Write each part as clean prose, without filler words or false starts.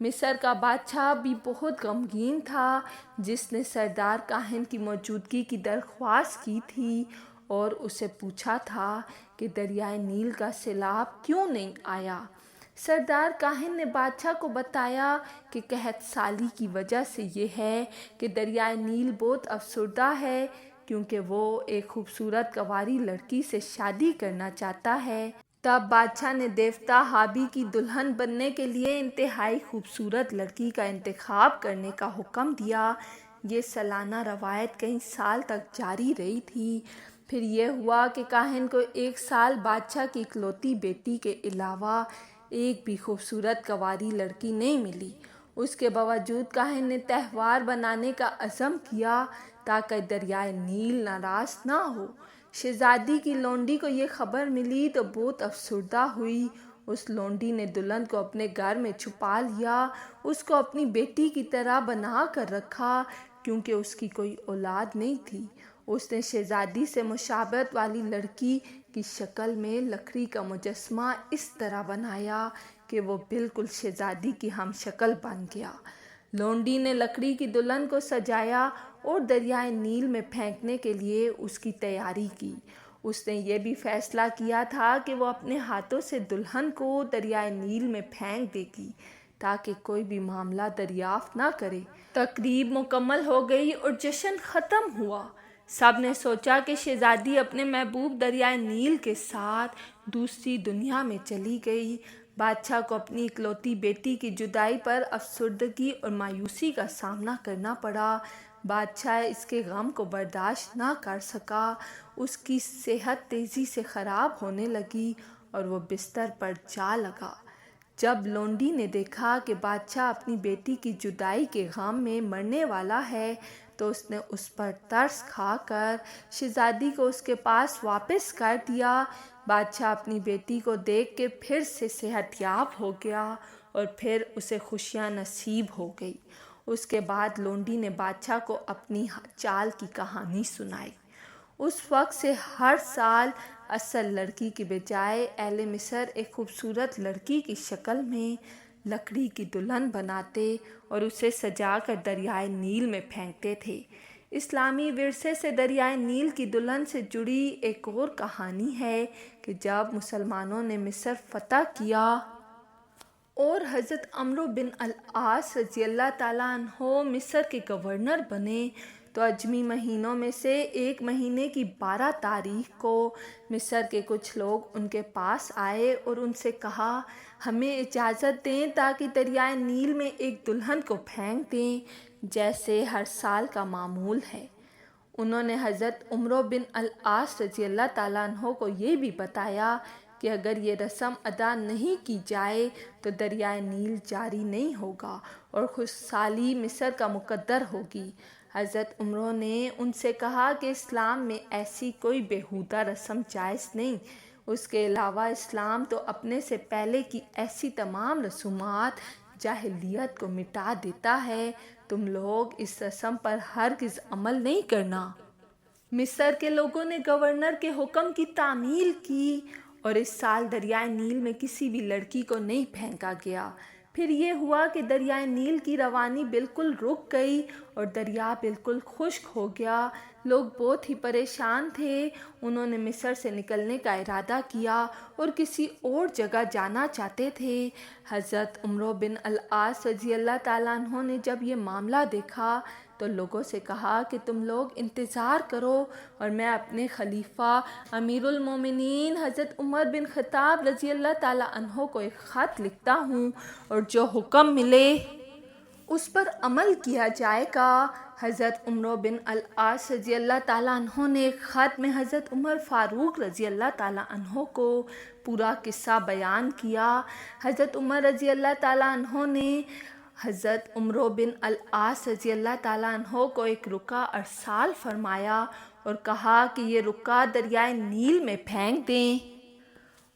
مصر کا بادشاہ بھی بہت غمگین تھا، جس نے سردار کاہن کی موجودگی کی درخواست کی تھی اور اسے پوچھا تھا کہ دریائے نیل کا سیلاب کیوں نہیں آیا۔ سردار کاہن نے بادشاہ کو بتایا کہ قحط سالی کی وجہ سے یہ ہے کہ دریائے نیل بہت افسردہ ہے، کیونکہ وہ ایک خوبصورت کنواری لڑکی سے شادی کرنا چاہتا ہے۔ تب بادشاہ نے دیوتا ہابی کی دلہن بننے کے لیے انتہائی خوبصورت لڑکی کا انتخاب کرنے کا حکم دیا۔ یہ سالانہ روایت کئی سال تک جاری رہی تھی۔ پھر یہ ہوا کہ کاہن کو ایک سال بادشاہ کی اکلوتی بیٹی کے علاوہ ایک بھی خوبصورت کنواری لڑکی نہیں ملی۔ اس کے باوجود کاہن نے تہوار بنانے کا عزم کیا تاکہ دریائے نیل ناراض نہ ہو۔ شہزادی کی لونڈی کو یہ خبر ملی تو بہت افسردہ ہوئی۔ اس لونڈی نے دلہن کو اپنے گھر میں چھپا لیا، اس کو اپنی بیٹی کی طرح بنا کر رکھا کیونکہ اس کی کوئی اولاد نہیں تھی۔ اس نے شہزادی سے مشابہت والی لڑکی کی شکل میں لکڑی کا مجسمہ اس طرح بنایا کہ وہ بالکل شہزادی کی ہم شکل بن گیا۔ لونڈی نے لکڑی کی دلہن کو سجایا اور دریائے نیل میں پھینکنے کے لیے اس کی تیاری کی۔ اس نے یہ بھی فیصلہ کیا تھا کہ وہ اپنے ہاتھوں سے دلہن کو دریائے نیل میں پھینک دے گی تاکہ کوئی بھی معاملہ دریافت نہ کرے۔ تقریب مکمل ہو گئی اور جشن ختم ہوا۔ سب نے سوچا کہ شہزادی اپنے محبوب دریائے نیل کے ساتھ دوسری دنیا میں چلی گئی۔ بادشاہ کو اپنی اکلوتی بیٹی کی جدائی پر افسردگی اور مایوسی کا سامنا کرنا پڑا۔ بادشاہ اس کے غم کو برداشت نہ کر سکا۔ اس کی صحت تیزی سے خراب ہونے لگی اور وہ بستر پر جا لگا۔ جب لونڈی نے دیکھا کہ بادشاہ اپنی بیٹی کی جدائی کے غم میں مرنے والا ہے تو اس نے اس پر ترس کھا کر شہزادی کو اس کے پاس واپس کر دیا۔ بادشاہ اپنی بیٹی کو دیکھ کے پھر سے صحت یاب ہو گیا اور پھر اسے خوشیاں نصیب ہو گئی۔ اس کے بعد لونڈی نے بادشاہ کو اپنی چال کی کہانی سنائی۔ اس وقت سے ہر سال اصل لڑکی کی بجائے اہل مصر ایک خوبصورت لڑکی کی شکل میں لکڑی کی دلہن بناتے اور اسے سجا کر دریائے نیل میں پھینکتے تھے۔ اسلامی ورثے سے دریائے نیل کی دلہن سے جڑی ایک اور کہانی ہے کہ جب مسلمانوں نے مصر فتح کیا اور حضرت عمرو بن العاص رضی اللہ تعالیٰ عنہ مصر کے گورنر بنے تو اجمی مہینوں میں سے ایک مہینے کی 12 تاریخ کو مصر کے کچھ لوگ ان کے پاس آئے اور ان سے کہا، ہمیں اجازت دیں تاکہ دریائے نیل میں ایک دلہن کو پھینک دیں جیسے ہر سال کا معمول ہے۔ انہوں نے حضرت عمرو بن العاص رضی اللہ تعالیٰ عنہ کو یہ بھی بتایا کہ اگر یہ رسم ادا نہیں کی جائے تو دریائے نیل جاری نہیں ہوگا اور خشکسالی مصر کا مقدر ہوگی۔ حضرت عمرو نے ان سے کہا کہ اسلام میں ایسی کوئی بیہودہ رسم جائز نہیں۔ اس کے علاوہ اسلام تو اپنے سے پہلے کی ایسی تمام رسومات جاہلیت کو مٹا دیتا ہے۔ تم لوگ اس رسم پر ہرگز عمل نہیں کرنا۔ مصر کے لوگوں نے گورنر کے حکم کی تعمیل کی اور اس سال دریائے نیل میں کسی بھی لڑکی کو نہیں پھینکا گیا۔ پھر یہ ہوا کہ دریائے نیل کی روانی بالکل رک گئی اور دریا بالکل خشک ہو گیا۔ لوگ بہت ہی پریشان تھے۔ انہوں نے مصر سے نکلنے کا ارادہ کیا اور کسی اور جگہ جانا چاہتے تھے۔ حضرت عمرو بن العاص رضی اللہ تعالیٰ عنہ نے جب یہ معاملہ دیکھا تو لوگوں سے کہا کہ تم لوگ انتظار کرو اور میں اپنے خلیفہ امیر المومنین حضرت عمر بن خطاب رضی اللہ تعالیٰ عنہ کو ایک خط لکھتا ہوں اور جو حکم ملے اس پر عمل کیا جائے گا۔ حضرت عمرو بن العاص رضی اللہ تعالیٰ عنہ نے ایک خط میں حضرت عمر فاروق رضی اللہ تعالیٰ عنہ کو پورا قصہ بیان کیا۔ حضرت عمر رضی اللہ تعالیٰ عنہ نے حضرت عمرو بن العاص رضی اللہ تعالیٰ عنہ کو ایک رکا ارسال فرمایا اور کہا کہ یہ رکا دریائے نیل میں پھینک دیں۔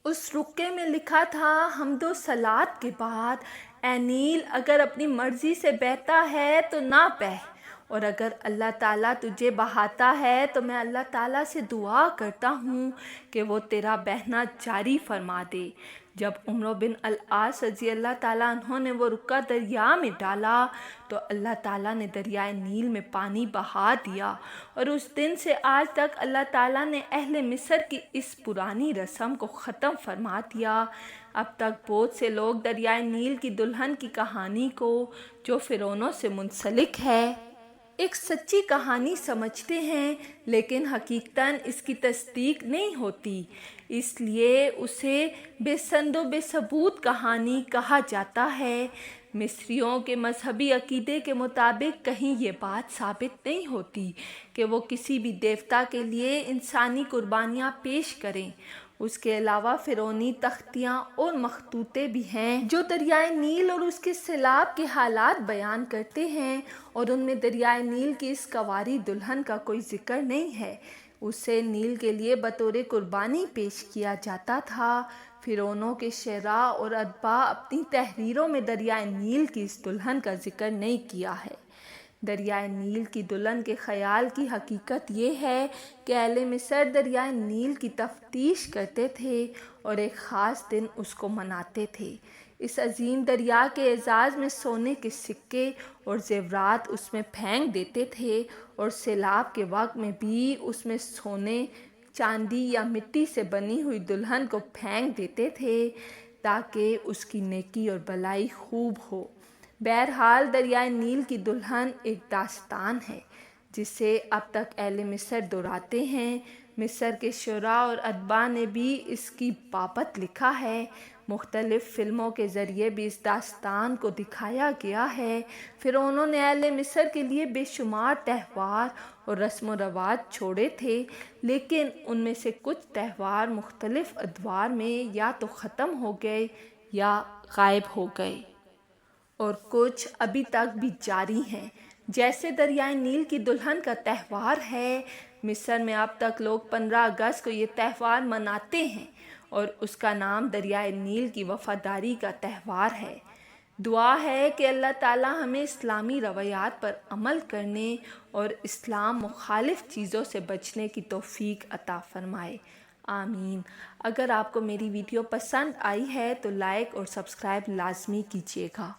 اس رکے میں لکھا تھا، حمد و صلات کے بعد، اے نیل اگر اپنی مرضی سے بہتا ہے تو نہ بہہ، اور اگر اللہ تعالیٰ تجھے بہاتا ہے تو میں اللہ تعالیٰ سے دعا کرتا ہوں کہ وہ تیرا بہنا جاری فرما دے۔ جب عمرو بن العاص رضی اللہ تعالیٰ عنہ نے وہ رکا دریا میں ڈالا تو اللہ تعالیٰ نے دریائے نیل میں پانی بہا دیا، اور اس دن سے آج تک اللہ تعالیٰ نے اہل مصر کی اس پرانی رسم کو ختم فرما دیا۔ اب تک بہت سے لوگ دریائے نیل کی دلہن کی کہانی کو، جو فرعونوں سے منسلک ہے، ایک سچی کہانی سمجھتے ہیں، لیکن حقیقتاً اس کی تصدیق نہیں ہوتی، اس لیے اسے بے سند و بے ثبوت کہانی کہا جاتا ہے۔ مصریوں کے مذہبی عقیدے کے مطابق کہیں یہ بات ثابت نہیں ہوتی کہ وہ کسی بھی دیوتا کے لیے انسانی قربانیاں پیش کریں۔ اس کے علاوہ فرعونی تختیاں اور مخطوطے بھی ہیں جو دریائے نیل اور اس کے سیلاب کے حالات بیان کرتے ہیں، اور ان میں دریائے نیل کی اس کنواری دلہن کا کوئی ذکر نہیں ہے۔ اسے نیل کے لیے بطور قربانی پیش کیا جاتا تھا۔ فرعونوں کے شعراء اور ادباء اپنی تحریروں میں دریائے نیل کی اس دلہن کا ذکر نہیں کیا ہے۔ دریائے نیل کی دلہن کے خیال کی حقیقت یہ ہے کہ اہل مصر دریائے نیل کی تفتیش کرتے تھے اور ایک خاص دن اس کو مناتے تھے۔ اس عظیم دریا کے اعزاز میں سونے کے سکے اور زیورات اس میں پھینک دیتے تھے، اور سیلاب کے وقت میں بھی اس میں سونے، چاندی یا مٹی سے بنی ہوئی دلہن کو پھینک دیتے تھے تاکہ اس کی نیکی اور بلائی خوب ہو۔ بہرحال دریائے نیل کی دلہن ایک داستان ہے جسے اب تک اہل مصر دہراتے ہیں۔ مصر کے شعراء اور ادباء نے بھی اس کی بابت لکھا ہے۔ مختلف فلموں کے ذریعے بھی اس داستان کو دکھایا گیا ہے۔ فرعونوں نے اہل مصر کے لیے بے شمار تہوار اور رسم و رواج چھوڑے تھے، لیکن ان میں سے کچھ تہوار مختلف ادوار میں یا تو ختم ہو گئے یا غائب ہو گئے، اور کچھ ابھی تک بھی جاری ہیں، جیسے دریائے نیل کی دلہن کا تہوار ہے۔ مصر میں اب تک لوگ 15 اگست کو یہ تہوار مناتے ہیں، اور اس کا نام دریائے نیل کی وفاداری کا تہوار ہے۔ دعا ہے کہ اللہ تعالیٰ ہمیں اسلامی روایات پر عمل کرنے اور اسلام مخالف چیزوں سے بچنے کی توفیق عطا فرمائے، آمین۔ اگر آپ کو میری ویڈیو پسند آئی ہے تو لائک اور سبسکرائب لازمی کیجیے گا۔